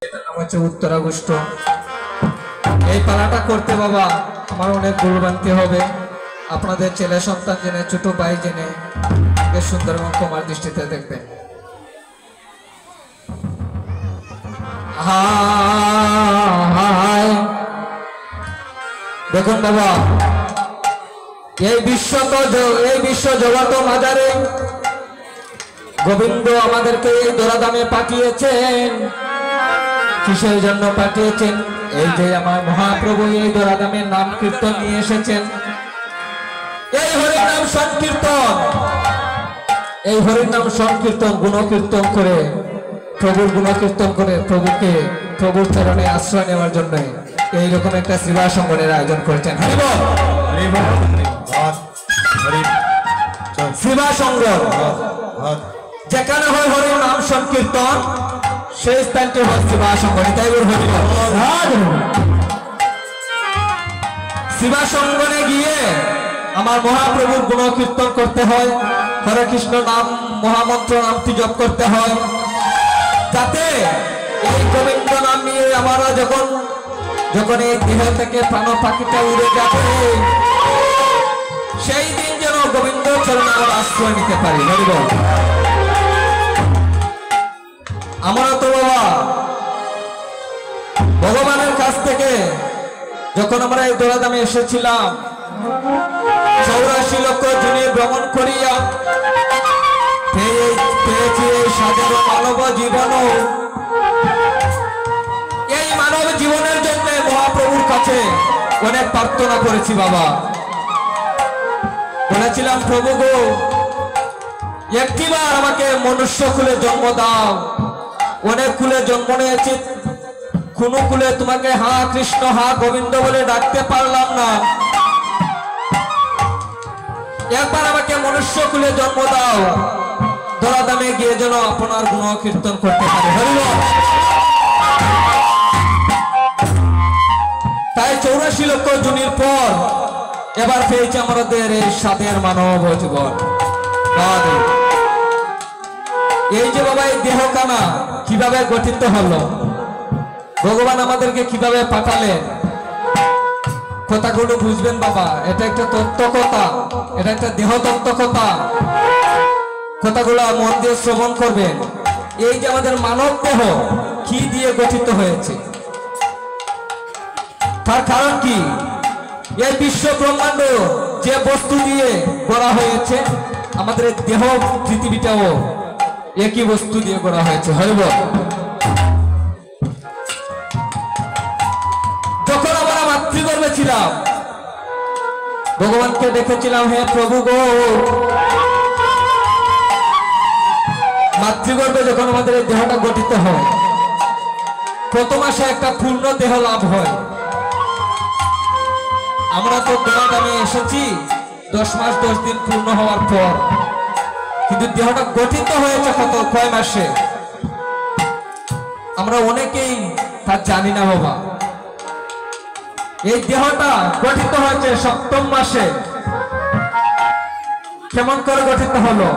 এটা নাম হচ্ছে উত্তরা গোষ্ঠ। এই পালাটা করতে বাবা আমার অনেক গুরু বানতে হবে। আপনাদের ছেলে সন্তান জেনে, ছোট ভাই জেনে সুন্দর এবং ক্ষমার দৃষ্টিতে দেখবেন। দেখুন বাবা, এই বিশ্ব জগত মাজারে গোবিন্দ আমাদেরকে এই দোরাদামে পাঠিয়েছেন। কিসের জন্য পাঠিয়েছেন? এই যে আমার মহাপ্রভু এই দোরাদামের নাম কীর্তন নিয়ে এসেছেন। এই হরির নাম সংকীর্তন, এই হরির নাম সংকীর্তন, গুণকীর্তন করে, প্রভুর গুণকীর্তন করে প্রভুর চরণে আশ্রয় নেওয়ার জন্য এইরকম একটা সেবা সংগঠনের আয়োজন করেছেন। সেবা সংগঠন যেখানে হয় হরির নাম সংকীর্তন, সেই স্থানটি হয় সেবা সংগঠন। তাই সেবা সংগঠনে গিয়ে আমার মহাপ্রভুর গুণকীর্তন করতে হয়, হরে কৃষ্ণ নাম মহামন্ত্র নামটি জপ করতে হয়, যাতে এই গোবিন্দ নাম নিয়ে আমরা যখন এই দেহ থেকে প্রাণ পাখিটা উড়ে যাবে, সেই দিন যেন গোবিন্দ চরণে আমরা আশ্রয় নিতে পারি। আমরা তো বাবা ভগবানের কাছ থেকে যখন আমরা এই দোরাদামে এসেছিলাম, 84 লক্ষ জনে ভ্রমণ করিয়া পেয়েছি এই সাধের মানব জীবন। এই মানব জীবনের জন্য মহাপ্রভুর কাছে অনেক প্রার্থনা করেছি বাবা। বলেছিলাম, প্রভু গো, একটিবার আমাকে মনুষ্য কুলে জন্ম দাও। অনেক কুলে জন্ম নিয়েছি, কোন কুলে তোমাকে হা কৃষ্ণ হা গোবিন্দ বলে ডাকতে পারলাম না। একবার আমাকে মনুষ্য কুলে জন্ম দাও, দোরাদামে গিয়ে যেন আপনার গুণ কীর্তন করতে পারে। তাই 84 লক্ষ জনের পর এবার পেয়েছে আমাদের এই সাধের মানব জীবন। এই যে বাবা এই দেহখানা কিভাবে গঠিত হলো, ভগবান আমাদেরকে কিভাবে পাঠালেন, কথাগুলো বুঝবেন বাবা। এটা একটা তত্ত্ব কথা, এটা একটা দেহতত্ত্ব কথা। কথাগুলো মন দিয়ে শ্রবণ করবেন। এই যে আমাদের মানব দেহ কি দিয়ে গঠিত হয়েছে, তার কারণ কি? এই বিশ্ব ব্রহ্মাণ্ড যে বস্তু দিয়ে গড়া হয়েছে, আমাদের দেহ পৃথিবীটাও একই বস্তু দিয়ে গড়া হয়েছে। হরিব, যখন আমরা মাতৃগর্ভে ছিলাম, ভগবানকে দেখেছিলাম, হে প্রভু গো, মাতৃগর্ভে যখন আমাদের এই দেহটা গঠিত হয়, কত মাসে একটা পূর্ণ দেহ লাভ হয়। আমরা তো দোরাদামে এসেছি 10 মাস 10 দিন পূর্ণ হওয়ার পর, কিন্তু দেহটা গঠিত হয়েছে কয় মাসে আমরা অনেকেই তা জানি না বাবা। এই দেহটা গঠিত হয়েছে 7ম মাসে। কেমন করে গঠিত হলো?